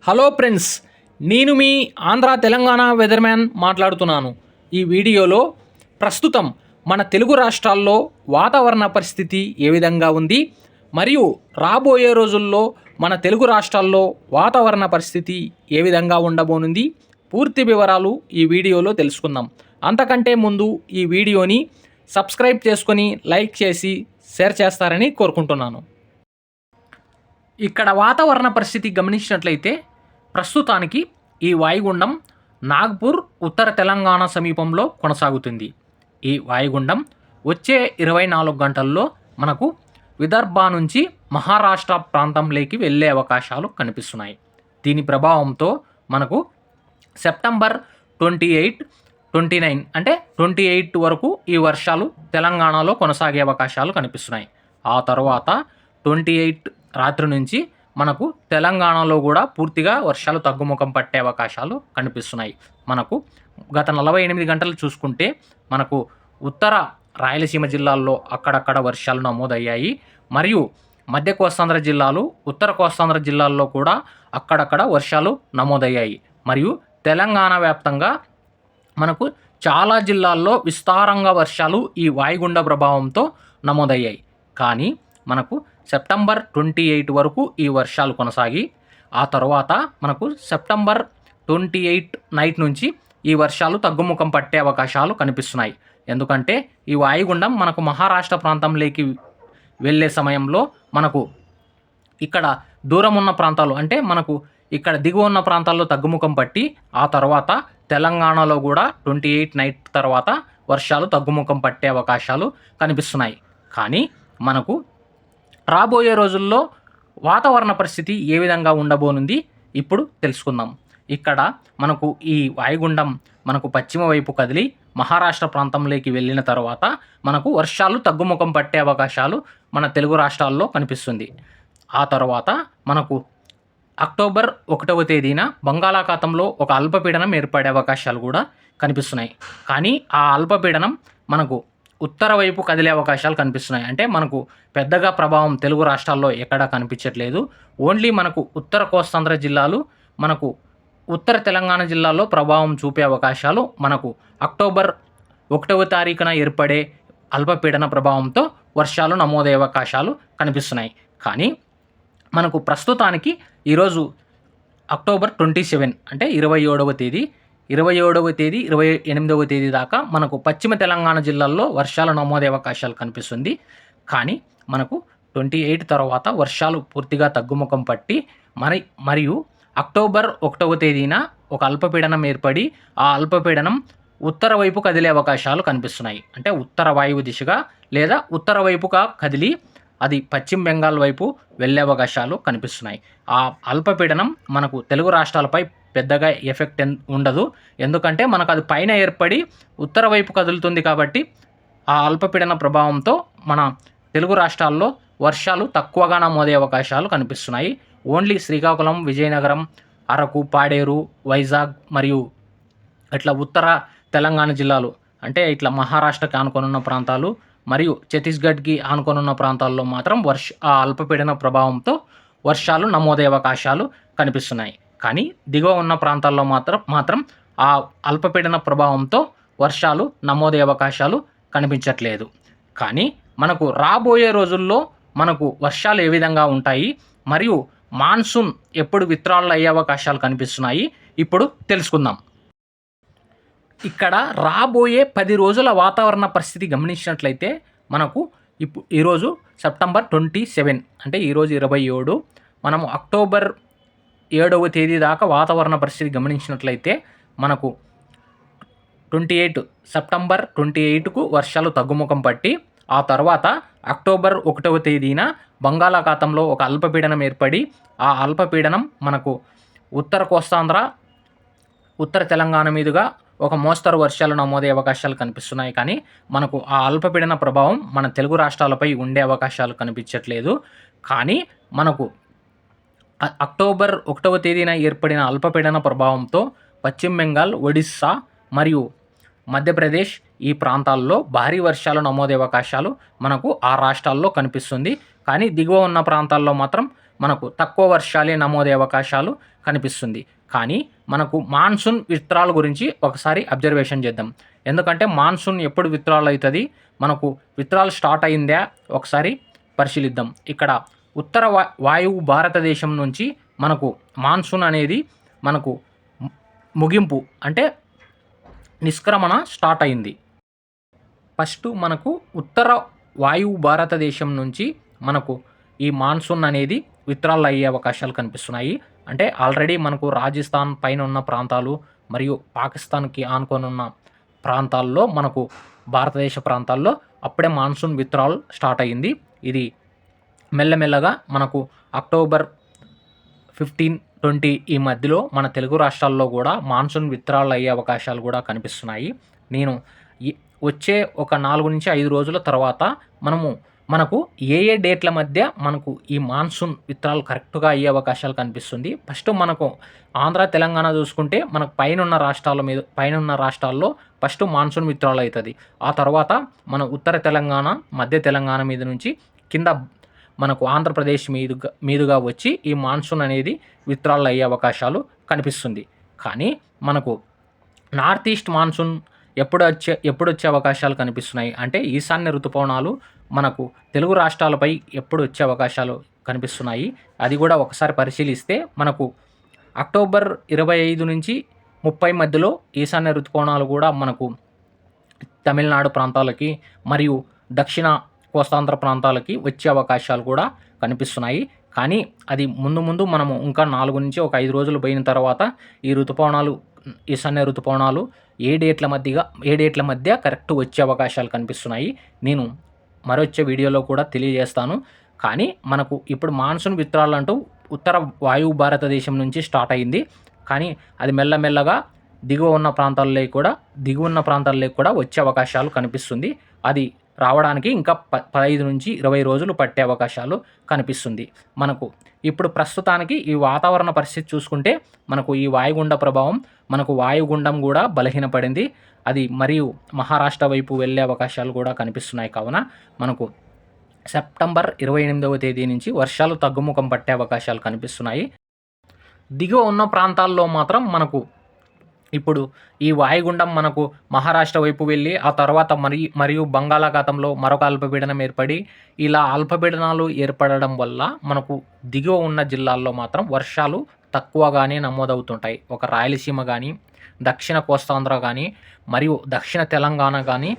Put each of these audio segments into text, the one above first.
Hello friends, నేను మీ Andhra Telangana weatherman మాట్లాడుతున్నాను. ఈ వీడియోలో ప్రస్తుతం మన తెలుగు రాష్ట్రాల్లో వాతావరణ పరిస్థితి ఏ విధంగా ఉంది మరియు రాబోయే రోజుల్లో మన తెలుగు రాష్ట్రాల్లో వాతావరణ పరిస్థితి ఏ విధంగా ఉండబోనుంది పూర్తి వివరాలు ఈ వీడియోలో తెలుసుకుందాం. అంతకంటే ముందు ఈ వీడియోని సబ్స్క్రైబ్ చేసుకొని లైక్ చేసి షేర్ చేస్తారని కోరుకుంటున్నాను. ఇక్కడ వాతావరణ పరిస్థితి గమనించినట్లయితే ప్రస్తుతానికి ఈ వాయుగుండం నాగ్పూర్ ఉత్తర తెలంగాణ సమీపంలో కొనసాగుతుంది. ఈ వాయుగుండం వచ్చే 24 గంటల్లో మనకు విదర్భ నుంచి మహారాష్ట్ర ప్రాంతంలోకి వెళ్ళే అవకాశాలు కనిపిస్తున్నాయి. దీని ప్రభావంతో మనకు సెప్టెంబర్ 28, 29 అంటే 28 వరకు ఈ వర్షాలు తెలంగాణలో కొనసాగే అవకాశాలు కనిపిస్తున్నాయి. ఆ తర్వాత 28 రాత్రి నుంచి మనకు తెలంగాణలో కూడా పూర్తిగా వర్షాలు తగ్గుముఖం పట్టే అవకాశాలు కనిపిస్తున్నాయి. మనకు గత 48 గంటలు చూసుకుంటే మనకు ఉత్తర రాయలసీమ జిల్లాల్లో అక్కడక్కడ వర్షాలు నమోదయ్యాయి. మరియు మధ్య కోస్తాంధ్ర జిల్లాలు, ఉత్తర కోస్తాంధ్ర జిల్లాల్లో కూడా అక్కడక్కడ వర్షాలు నమోదయ్యాయి. మరియు తెలంగాణ వ్యాప్తంగా మనకు చాలా జిల్లాల్లో విస్తారంగా వర్షాలు ఈ వాయుగుండ ప్రభావంతో నమోదయ్యాయి. కానీ మనకు సెప్టెంబర్ 28 వరకు ఈ వర్షాలు కొనసాగి ఆ తర్వాత మనకు సెప్టెంబర్ 28 నైట్ నుంచి ఈ వర్షాలు తగ్గుముఖం పట్టే అవకాశాలు కనిపిస్తున్నాయి. ఎందుకంటే ఈ వాయుగుండం మనకు మహారాష్ట్ర ప్రాంతంలోకి వెళ్ళే సమయంలో మనకు ఇక్కడ దూరం ఉన్న ప్రాంతాలు అంటే మనకు ఇక్కడ దిగువ ఉన్న ప్రాంతాల్లో తగ్గుముఖం పట్టి ఆ తర్వాత తెలంగాణలో కూడా 28 నైట్ తర్వాత వర్షాలు తగ్గుముఖం పట్టే అవకాశాలు కనిపిస్తున్నాయి. కానీ మనకు రాబోయే రోజుల్లో వాతావరణ పరిస్థితి ఏ విధంగా ఉండబోనుంది ఇప్పుడు తెలుసుకుందాం. ఇక్కడ మనకు ఈ వాయుగుండం మనకు పశ్చిమ వైపు కదిలి మహారాష్ట్ర ప్రాంతంలోకి వెళ్ళిన తర్వాత మనకు వర్షాలు తగ్గుముఖం పట్టే అవకాశాలు మన తెలుగు రాష్ట్రాల్లో కనిపిస్తుంది. ఆ తర్వాత మనకు అక్టోబర్ 1వ తేదీన బంగాళాఖాతంలో ఒక అల్పపీడనం ఏర్పడే అవకాశాలు కూడా కనిపిస్తున్నాయి. కానీ ఆ అల్పపీడనం మనకు ఉత్తర వైపు కదిలే అవకాశాలు కనిపిస్తున్నాయి. అంటే మనకు పెద్దగా ప్రభావం తెలుగు రాష్ట్రాల్లో ఎక్కడా కనిపించట్లేదు. ఓన్లీ మనకు ఉత్తర కోస్తాంధ్ర జిల్లాలు, మనకు ఉత్తర తెలంగాణ జిల్లాల్లో ప్రభావం చూపే అవకాశాలు మనకు అక్టోబర్ 1వ తారీఖున ఏర్పడే అల్పపీడన ప్రభావంతో వర్షాలు నమోదయ్యే అవకాశాలు కనిపిస్తున్నాయి. కానీ మనకు ప్రస్తుతానికి ఈరోజు అక్టోబర్ 27 అంటే 27వ తేదీ, 28వ తేదీ దాకా మనకు పశ్చిమ తెలంగాణ జిల్లాల్లో వర్షాలు నమోదయ్యే అవకాశాలు కనిపిస్తుంది. కానీ మనకు 28 తర్వాత వర్షాలు పూర్తిగా తగ్గుముఖం పట్టి మరియు అక్టోబర్ 1వ తేదీన ఒక అల్పపీడనం ఏర్పడి ఆ అల్పపీడనం ఉత్తర వైపు కదిలే అవకాశాలు కనిపిస్తున్నాయి. అంటే ఉత్తర వాయువు దిశగా లేదా ఉత్తర వైపుగా కదిలి అది పశ్చిమ బెంగాల్ వైపు వెళ్ళే అవకాశాలు కనిపిస్తున్నాయి. ఆ అల్పపీడనం మనకు తెలుగు రాష్ట్రాలపై పెద్దగా ఎఫెక్ట్ ఉండదు. ఎందుకంటే మనకు అది పైన ఏర్పడి ఉత్తర వైపు కదులుతుంది కాబట్టి ఆ అల్పపీడన ప్రభావంతో మన తెలుగు రాష్ట్రాల్లో వర్షాలు తక్కువగా నమోదయ్యే అవకాశాలు కనిపిస్తున్నాయి. ఓన్లీ శ్రీకాకుళం, విజయనగరం, అరకు, పాడేరు, వైజాగ్ మరియు ఇట్లా ఉత్తర తెలంగాణ జిల్లాలు అంటే ఇట్లా మహారాష్ట్రకి ఆనుకొనున్న ప్రాంతాలు మరియు ఛత్తీస్గఢ్కి ఆనుకొనున్న ప్రాంతాల్లో మాత్రం ఆ అల్పపీడన ప్రభావంతో వర్షాలు నమోదయ్యే అవకాశాలు కనిపిస్తున్నాయి. కానీ దిగువ ఉన్న ప్రాంతాల్లో మాత్రం ఆ అల్పపీడన ప్రభావంతో వర్షాలు నమోదయ్యే అవకాశాలు కనిపించట్లేదు. కానీ మనకు రాబోయే రోజుల్లో మనకు వర్షాలు ఏ విధంగా ఉంటాయి మరియు మాన్సూన్ ఎప్పుడు విత్డ్రాల్ అయ్యే అవకాశాలు కనిపిస్తున్నాయి ఇప్పుడు తెలుసుకుందాం. ఇక్కడ రాబోయే 10 రోజుల వాతావరణ పరిస్థితి గమనించినట్లయితే మనకు ఈరోజు సెప్టెంబర్ 27 అంటే ఈరోజు 27, మనము అక్టోబర్ 7వ తేదీ దాకా వాతావరణ పరిస్థితి గమనించినట్లయితే మనకు సెప్టెంబర్ 28కు వర్షాలు తగ్గుముఖం పట్టి ఆ తర్వాత అక్టోబర్ 1వ తేదీన బంగాళాఖాతంలో ఒక అల్పపీడనం ఏర్పడి ఆ అల్పపీడనం మనకు ఉత్తర కోస్తాంధ్ర, ఉత్తర తెలంగాణ మీదుగా ఒక మోస్తరు వర్షాలు నమోదయ్యే అవకాశాలు కనిపిస్తున్నాయి. కానీ మనకు ఆ అల్పపీడన ప్రభావం మన తెలుగు రాష్ట్రాలపై ఉండే అవకాశాలు కనిపించట్లేదు. కానీ మనకు అక్టోబర్ 1వ తేదీన ఏర్పడిన అల్పపీడన ప్రభావంతో పశ్చిమ బెంగాల్, ఒడిస్సా మరియు మధ్యప్రదేశ్ ఈ ప్రాంతాల్లో భారీ వర్షాలు నమోదయ్యే అవకాశాలు మనకు ఆ రాష్ట్రాల్లో కనిపిస్తుంది. కానీ దిగువ ఉన్న ప్రాంతాల్లో మాత్రం మనకు తక్కువ వర్షాలే నమోదయ్యే అవకాశాలు కనిపిస్తుంది. కానీ మనకు మాన్సూన్ విత్రాల గురించి ఒకసారి అబ్జర్వేషన్ చేద్దాం. ఎందుకంటే మాన్సూన్ ఎప్పుడు విత్రాలు అవుతుంది, మనకు విత్రాలు స్టార్ట్ అయిందా ఒకసారి పరిశీలిద్దాం. ఇక్కడ ఉత్తర వాయువు భారతదేశం నుంచి మనకు మాన్సూన్ అనేది మనకు ముగింపు అంటే నిష్క్రమణ స్టార్ట్ అయింది. ఫస్ట్ మనకు ఉత్తర వాయువు భారతదేశం నుంచి మనకు ఈ మాన్సూన్ అనేది విత్రాలు అయ్యే అవకాశాలు కనిపిస్తున్నాయి. అంటే ఆల్రెడీ మనకు రాజస్థాన్ పైన ఉన్న ప్రాంతాలు మరియు పాకిస్తాన్కి ఆనుకొని ఉన్న ప్రాంతాల్లో మనకు భారతదేశ ప్రాంతాల్లో అప్పుడే మాన్సూన్ విత్రాలు స్టార్ట్ అయ్యింది. ఇది మెల్లమెల్లగా మనకు అక్టోబర్ 15, 20 ఈ మధ్యలో మన తెలుగు రాష్ట్రాల్లో కూడా మాన్సూన్ విత్రాలు అయ్యే అవకాశాలు కూడా కనిపిస్తున్నాయి. నేను వచ్చే ఒక 4 నుంచి 5 రోజుల తర్వాత మనకు ఏ డేట్ల మధ్య మనకు ఈ మాన్సూన్ విత్రాలు కరెక్ట్గా అయ్యే అవకాశాలు కనిపిస్తుంది. ఫస్ట్ మనకు ఆంధ్ర తెలంగాణ చూసుకుంటే మనకు పైనున్న రాష్ట్రాల్లో ఫస్ట్ మాన్సూన్ విత్రాలు అవుతుంది. ఆ తర్వాత మన ఉత్తర తెలంగాణ, మధ్య తెలంగాణ మీద నుంచి కింద మనకు ఆంధ్రప్రదేశ్ మీదుగా వచ్చి ఈ మాన్సూన్ అనేది విత్రాలు అయ్యే అవకాశాలు కనిపిస్తుంది. కానీ మనకు నార్త్ ఈస్ట్ మాన్సూన్ ఎప్పుడు వచ్చే అవకాశాలు కనిపిస్తున్నాయి అంటే ఈశాన్య ఋతుపవనాలు మనకు తెలుగు రాష్ట్రాలపై ఎప్పుడు వచ్చే అవకాశాలు కనిపిస్తున్నాయి. అది కూడా ఒకసారి పరిశీలిస్తే మనకు అక్టోబర్ 25 నుంచి 30 మధ్యలో ఈశాన్య ఋతుపవనాలు కూడా మనకు తమిళనాడు ప్రాంతాలకి మరియు దక్షిణ కోస్తాంధ్ర ప్రాంతాలకి వచ్చే అవకాశాలు కూడా కనిపిస్తున్నాయి. కానీ అది ముందు మనము ఇంకా 4 నుంచి ఒక 5 రోజులు పోయిన తర్వాత ఈ ఈశాన్య ఋతుపవనాలు ఏ డేట్ల మధ్య కరెక్ట్ వచ్చే అవకాశాలు కనిపిస్తున్నాయి నేను మరొచ్చే వీడియోలో కూడా తెలియజేస్తాను. కానీ మనకు ఇప్పుడు మాన్సూన్ విత్రాలు అంటూ ఉత్తర వాయువు భారతదేశం నుంచి స్టార్ట్ అయింది. కానీ అది మెల్లమెల్లగా దిగువ ఉన్న ప్రాంతాల్లో కూడా వచ్చే అవకాశాలు కనిపిస్తుంది. అది రావడానికి ఇంకా 15 నుంచి 20 రోజులు పట్టే అవకాశాలు కనిపిస్తుంది. మనకు ఇప్పుడు ప్రస్తుతానికి ఈ వాతావరణ పరిస్థితి చూసుకుంటే మనకు ఈ వాయుగుండ ప్రభావం మనకు వాయుగుండం కూడా బలహీనపడింది. అది మరియు మహారాష్ట్ర వైపు వెళ్ళే అవకాశాలు కూడా కనిపిస్తున్నాయి. కావున మనకు సెప్టెంబర్ 28వ తేదీ నుంచి వర్షాలు తగ్గుముఖం పట్టే అవకాశాలు కనిపిస్తున్నాయి. దిగువ ఉన్న ప్రాంతాల్లో మాత్రం మనకు ఇప్పుడు ఈ వాయుగుండం మనకు మహారాష్ట్ర వైపు వెళ్ళి ఆ తర్వాత మరియు బంగాళాఖాతంలో మరొక అల్పపీడనం ఏర్పడి ఇలా అల్పపీడనాలు ఏర్పడడం వల్ల మనకు దిగువ ఉన్న జిల్లాల్లో మాత్రం వర్షాలు తక్కువగానే నమోదవుతుంటాయి. ఒక రాయలసీమ కానీ, దక్షిణ కోస్తాంధ్ర కానీ మరియు దక్షిణ తెలంగాణ కానీ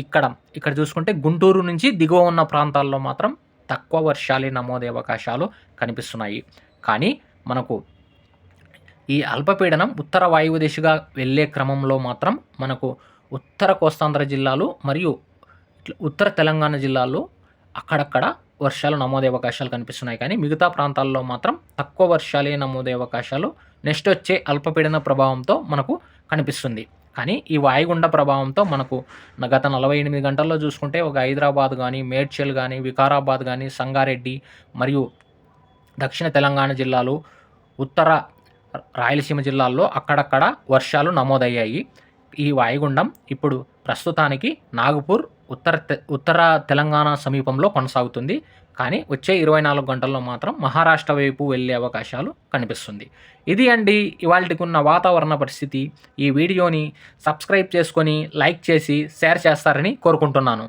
ఇక్కడ చూసుకుంటే గుంటూరు నుంచి దిగువ ఉన్న ప్రాంతాల్లో మాత్రం తక్కువ వర్షాలే నమోదయ్యే అవకాశాలు కనిపిస్తున్నాయి. కానీ మనకు ఈ అల్పపీడనం ఉత్తర వాయువు దిశగా వెళ్ళే క్రమంలో మాత్రం మనకు ఉత్తర కోస్తాంధ్ర జిల్లాలు మరియు ఉత్తర తెలంగాణ జిల్లాల్లో అక్కడక్కడ వర్షాలు నమోదయ్యే అవకాశాలు కనిపిస్తున్నాయి. కానీ మిగతా ప్రాంతాల్లో మాత్రం తక్కువ వర్షాలే నమోదయ్యే అవకాశాలు నెక్స్ట్ వచ్చే అల్పపీడన ప్రభావంతో మనకు కనిపిస్తుంది. కానీ ఈ వాయుగుండ ప్రభావంతో మనకు గత 48 గంటల్లో చూసుకుంటే ఒక హైదరాబాద్ కానీ, మేడ్చల్ కానీ, వికారాబాద్ కానీ, సంగారెడ్డి మరియు దక్షిణ తెలంగాణ జిల్లాలు, ఉత్తర రాయలసీమ జిల్లాల్లో అక్కడక్కడ వర్షాలు నమోదయ్యాయి. ఈ వాయుగుండం ఇప్పుడు ప్రస్తుతానికి నాగపూర్ ఉత్తర తెలంగాణ సమీపంలో కొనసాగుతుంది. కానీ వచ్చే 24 గంటల్లో మాత్రం మహారాష్ట్ర వైపు వెళ్ళే అవకాశాలు కనిపిస్తుంది. ఇది అండి ఇవాల్టికి ఉన్న వాతావరణ పరిస్థితి. ఈ వీడియోని సబ్స్క్రైబ్ చేసుకొని లైక్ చేసి షేర్ చేస్తారని కోరుకుంటున్నాను.